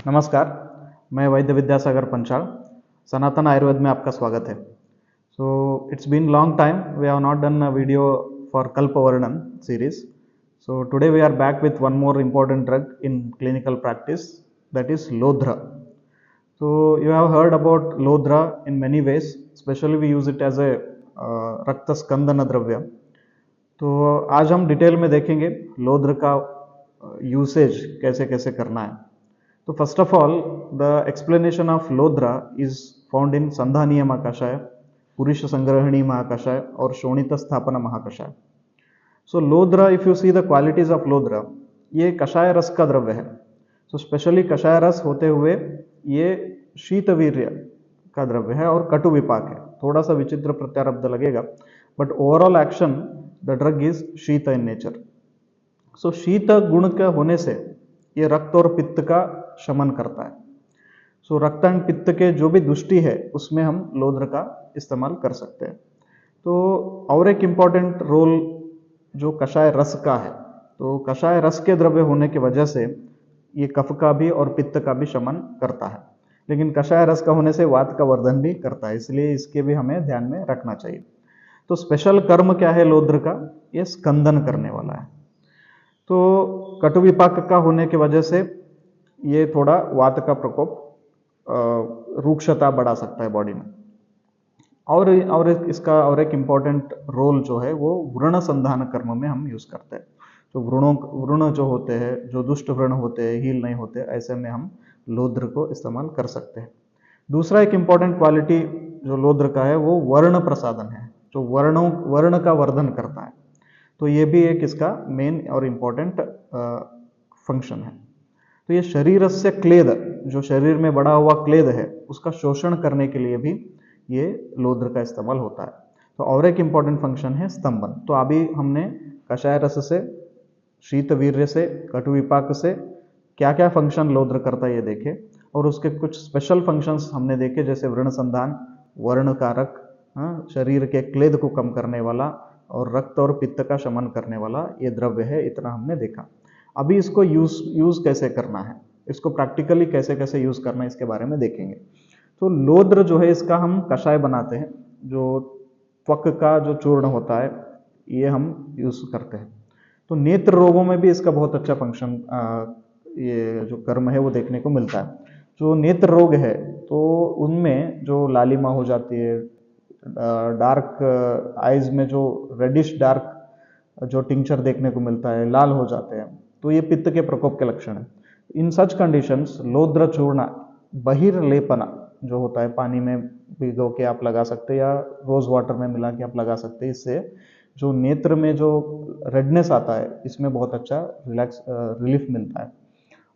नमस्कार, मैं वैद्य विद्यासागर पंचाल, सनातन आयुर्वेद में आपका स्वागत है। So it's been long time we have not done a video for Kalpavarnan series. So today we are back with one more important drug in clinical practice, that is Lodhra. So you have heard about Lodhra in many ways, especially we use it as a रक्त स्कंदन द्रव्य. तो आज हम detail में देखेंगे लोध्र का usage कैसे कैसे करना है. तो first of all the explanation of Lodhra is found in Sandhaniya Mahakashaya, Purusha Sangrahani Mahakashaya और Shonita Sthapana Mahakashaya. So Lodhra, if you see the qualities of Lodhra, ये कषाय रस का द्रव्य है. सो स्पेशली कषाय रस होते हुए ये शीतवीर्य का द्रव्य है और कटु विपाक है. थोड़ा सा विचित्र प्रत्यारब्ध लगेगा, but overall action the drug is शीत इन नेचर. सो शीत गुण का होने से ये रक्त और पित्त का शमन करता है. सो रक्त एंड पित्त के जो भी दुष्टि है उसमें हम लोध्र का इस्तेमाल कर सकते हैं. तो और एक इम्पॉर्टेंट रोल जो कषाय रस का है, तो कषाय रस के द्रव्य होने की वजह से ये कफ का भी और पित्त का भी शमन करता है. लेकिन कषाय रस का होने से वात का वर्धन भी करता है, इसलिए इसके भी हमें ध्यान में रखना चाहिए. तो स्पेशल कर्म क्या है लोध्र का? ये स्कंदन करने वाला है. तो कटु विपाक का होने की वजह से ये थोड़ा वात का प्रकोप, रूक्षता बढ़ा सकता है बॉडी में. और इसका और एक इम्पॉर्टेंट रोल जो है वो व्रण संधान कर्म में हम यूज करते हैं. तो व्रण जो होते हैं, जो दुष्ट व्रण होते हैं, हील नहीं होते, ऐसे में हम लोध्र को इस्तेमाल कर सकते हैं. दूसरा एक इम्पॉर्टेंट क्वालिटी जो लोध्र का है वो वर्ण प्रसादन है, जो वर्ण का वर्धन करता है. तो ये भी एक इसका मेन और इम्पॉर्टेंट फंक्शन है. तो ये शरीर से क्लेद, जो शरीर में बढ़ा हुआ क्लेद है, उसका शोषण करने के लिए भी ये लोध्र का इस्तेमाल होता है. तो और एक इम्पॉर्टेंट फंक्शन है स्तंभन. तो अभी हमने कषाय रस से, शीत वीर्य से, कटु विपाक से क्या क्या फंक्शन लोध्र करता है ये देखे, और उसके कुछ स्पेशल फंक्शंस हमने देखे, जैसे वर्ण संधान, वर्ण कारक, शरीर के क्लेद को कम करने वाला और रक्त और पित्त का शमन करने वाला ये द्रव्य है. इतना हमने देखा. अभी इसको यूज कैसे करना है, इसको प्रैक्टिकली कैसे कैसे यूज करना है, इसके बारे में देखेंगे. तो लोध्र जो है इसका हम कषाय बनाते हैं. जो त्वक का जो चूर्ण होता है ये हम यूज करते हैं. तो नेत्र रोगों में भी इसका बहुत अच्छा फंक्शन, ये जो कर्म है वो देखने को मिलता है. जो नेत्र रोग है तो उनमें जो लालिमा हो जाती है, डार्क आइज में जो रेडिश डार्क जो टिंचर देखने को मिलता है, लाल हो जाते हैं, तो ये पित्त के प्रकोप के लक्षण है. इन सच कंडीशंस लोध्र चूर्ण बहिर्लेपना जो होता है, पानी में भिगो के आप लगा सकते हैं या रोज वाटर में मिला के आप लगा सकते हैं. इससे जो नेत्र में जो रेडनेस आता है इसमें बहुत अच्छा रिलीफ मिलता है.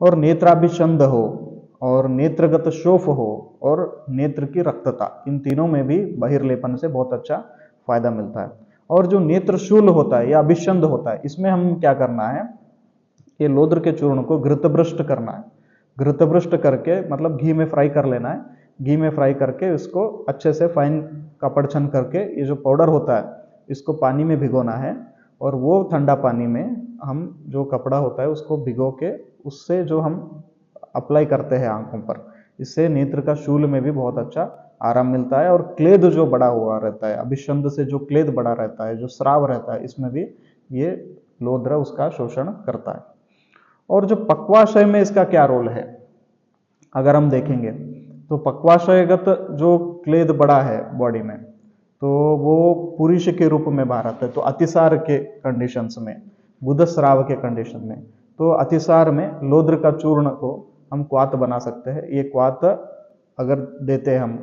और नेत्राभिषंद हो और नेत्रगत शोफ हो और नेत्र की रक्तता, इन तीनों में भी बहिर्लेपन से बहुत अच्छा फायदा मिलता है. और जो नेत्रशूल होता है या अभिषंद होता है, इसमें हम क्या करना है, ये लोध्र के चूर्ण को घृतभ्रष्ट करना है. घृतभ्रष्ट करके मतलब घी में फ्राई कर लेना है. घी में फ्राई करके इसको अच्छे से फाइन कपड़ छन करके ये जो पाउडर होता है इसको पानी में भिगोना है. और वो ठंडा पानी में हम जो कपड़ा होता है उसको भिगो के उससे जो हम अप्लाई करते हैं आंखों पर, इससे नेत्र का शूल में भी बहुत अच्छा आराम मिलता है. और क्लेद जो बड़ा हुआ रहता है, अभिषंद से जो क्लेद बड़ा रहता है, जो स्राव रहता है, इसमें भी ये लोध्र उसका शोषण करता है. और जो पक्वाशय में इसका क्या रोल है अगर हम देखेंगे, तो पक्वाशयगत जो क्लेद बड़ा है बॉडी में, तो वो पुरुष के रूप में बाहर आता है. तो अतिसार के कंडीशंस में, बुधस्राव के कंडीशन में, तो अतिसार में लोध्र का चूर्ण को हम क्वाथ बना सकते हैं. ये क्वाथ अगर देते हैं हम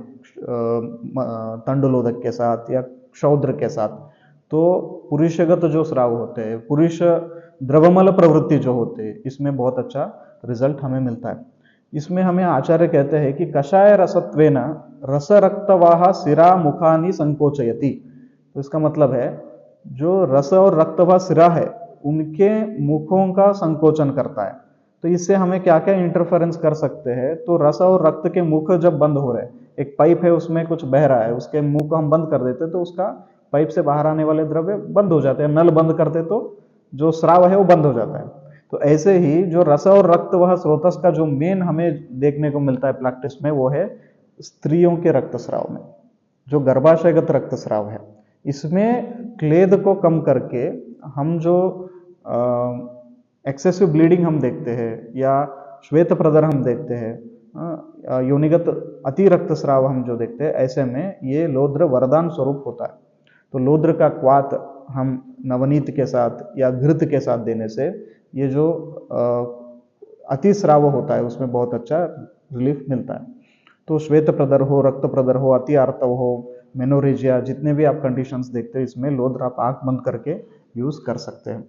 तंडुलोदक के साथ या क्षौद्र के साथ, तो पुरुषगत जो स्राव होते हैं, पुरुष द्रवमल प्रवृत्ति जो होते हैं, इसमें बहुत अच्छा रिजल्ट हमें मिलता है. इसमें हमें आचार्य कहते हैं कि कषाय रसत्वेन रस रक्तवाह सिरा मुखानि संकोचयति. तो इसका मतलब है जो रस और रक्तवाह सिरा है उनके मुखों का संकोचन करता है. तो इससे हमें क्या क्या इंटरफेरेंस कर सकते हैं, तो रस और रक्त के मुख जब बंद हो रहे हैं, एक पाइप है उसमें कुछ बह रहा है, उसके मुंह को हम बंद कर देते तो उसका पाइप से बाहर आने वाले द्रव्य बंद हो जाते हैं. नल बंद करते तो जो स्राव है वो बंद हो जाता है. तो ऐसे ही जो रस और रक्त वह स्रोतस का जो मेन हमें देखने को मिलता है प्रैक्टिस में, वो है स्त्रियों के रक्तस्राव में, जो गर्भाशयगत रक्तस्राव है। इसमें क्लेद को कम करके हम जो एक्सेसिव ब्लीडिंग हम देखते हैं या श्वेत प्रदर हम देखते हैं, योनिगत अति रक्तस्राव हम जो देखते हैं, ऐसे में ये लौद्र वरदान स्वरूप होता है। तो लौद्र का क्वाथ हम नवनीत के साथ या घृत के साथ देने से ये जो अतिस्राव होता है उसमें बहुत अच्छा रिलीफ मिलता है। तो श्वेत प्रदर हो, रक्त प्रदर हो, अति आर्तव हो, मेनोरेजिया, जितने भी आप कंडीशंस देखते हैं इसमें लौद्र आप आंख बंद करके यूज कर सकते हैं।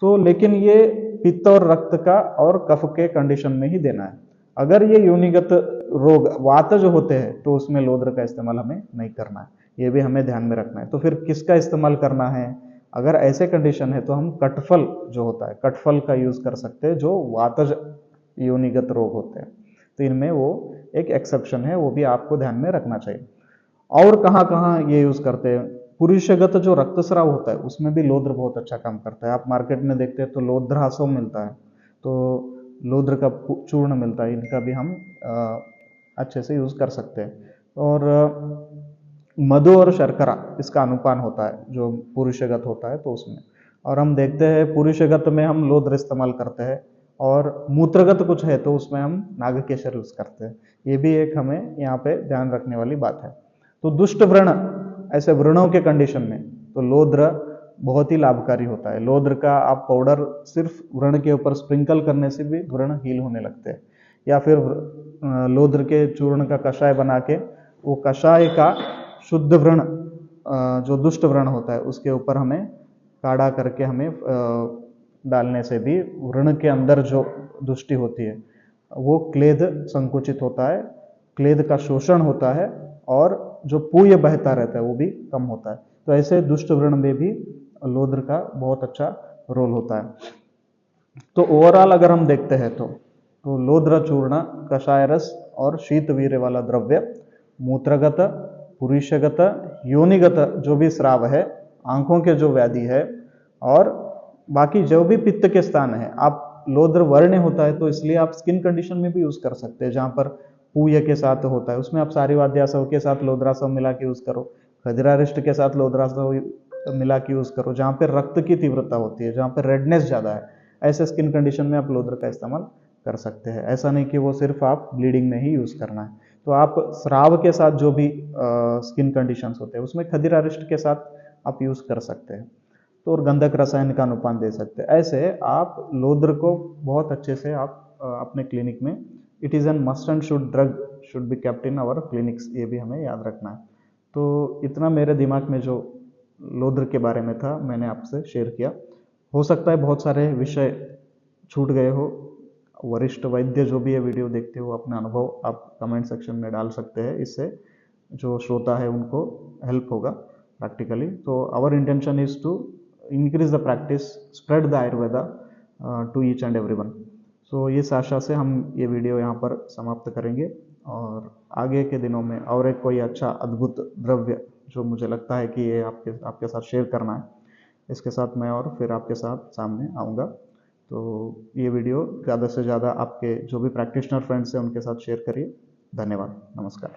तो लेकिन ये पित्त और रक्त का और कफ के कंडीशन में ही देना है। अगर ये योनिगत रोग वात जो होते हैं तो उसमें लौद्र का इस्तेमाल हमें नहीं करना है, ये भी हमें ध्यान में रखना है। तो फिर किसका इस्तेमाल करना है? अगर ऐसे कंडीशन है तो हम कटफल जो होता है, कटफल का यूज कर सकते हैं, जो वातज योनिगत रोग होते हैं। तो इनमें वो एक एक्सेप्शन है, वो भी आपको ध्यान में रखना चाहिए। और कहाँ कहाँ ये यूज करते हैं? पुरुषगत जो रक्तस्राव होता है उसमें भी लौद्र बहुत अच्छा काम करता है। आप मार्केट में देखते हैं तो लौद्रासव मिलता है, तो लौद्र का चूर्ण मिलता है, इनका भी हम अच्छे से यूज कर सकते हैं। और मधु और शर्करा इसका अनुपान होता है जो पुरुषगत होता है तो उसमें। और हम देखते हैं पुरुषगत में हम लौद्र इस्तेमाल करते हैं, और मूत्रगत कुछ है तो उसमें हम नागकेशर यूज करते हैं। ये भी एक हमें यहाँ पे ध्यान रखने वाली बात है। तो दुष्ट व्रण, ऐसे व्रणों के कंडीशन में तो लौद्र बहुत ही लाभकारी होता है। लौद्र का आप पाउडर सिर्फ व्रण के ऊपर स्प्रिंकल करने से भी व्रण हील होने लगते हैं, या फिर लौद्र के चूर्ण का कषाय बना के वो कषाय का शुद्ध व्रण जो दुष्ट व्रण होता है उसके ऊपर हमें काढ़ा करके हमें डालने से भी व्रण के अंदर जो दुष्टि होती है वो क्लेद संकुचित होता है, क्लेद का शोषण होता है, और जो पूय बहता रहता है वो भी कम होता है। तो ऐसे दुष्ट व्रण में भी लौद्र का बहुत अच्छा रोल होता है। तो ओवरऑल अगर हम देखते हैं तो लौद्र चूर्ण, कषाय रस और शीत वीर्य वाला द्रव्य, मूत्रगत, पुरुषगत, योनिगत जो भी स्राव है, आंखों के जो व्याधि है, और बाकी जो भी पित्त के स्थान है, आप लौद्र वर्ण्य होता है तो इसलिए आप स्किन कंडीशन में भी यूज कर सकते हैं। जहां पर पूय के साथ होता है उसमें आप सारीवाद्यासव के साथ लौद्रासव मिला के यूज करो, खजरारिष्ट के साथ लौद्रासव मिला के यूज करो। जहां पर रक्त की तीव्रता होती है, जहां पर रेडनेस ज्यादा है, ऐसे स्किन कंडीशन में आप लौद्र का इस्तेमाल कर सकते हैं। ऐसा नहीं कि वो सिर्फ आप ब्लीडिंग में ही यूज करना है। तो आप स्राव के साथ जो भी स्किन कंडीशंस होते हैं उसमें खदिरारिष्ट के साथ आप यूज कर सकते हैं। तो और गंधक रसायन का अनुपान दे सकते हैं। ऐसे आप लौद्र को बहुत अच्छे से आप अपने क्लिनिक में, it is an must and should drug should be kept in our clinics, ये भी हमें याद रखना है। तो इतना मेरे दिमाग में जो लौद्र के बारे में था मैंने आपसे शेयर किया। हो सकता है बहुत सारे विषय छूट गए हो। वरिष्ठ वैद्य जो भी ये वीडियो देखते हो अपना अनुभव आप कमेंट सेक्शन में डाल सकते हैं, इससे जो श्रोता है उनको हेल्प होगा प्रैक्टिकली। तो our intention is to increase the practice, spread the Ayurveda to each and everyone. So इस आशा से हम ये वीडियो यहाँ पर समाप्त करेंगे, और आगे के दिनों में और एक कोई अच्छा अद्भुत द्रव्य जो मुझे लगता है कि ये आपके साथ शेयर करना है, इसके साथ मैं और फिर आपके साथ सामने आऊँगा। तो ये वीडियो ज़्यादा से ज़्यादा आपके जो भी प्रैक्टिशनर फ्रेंड्स हैं उनके साथ शेयर करिए। धन्यवाद, नमस्कार।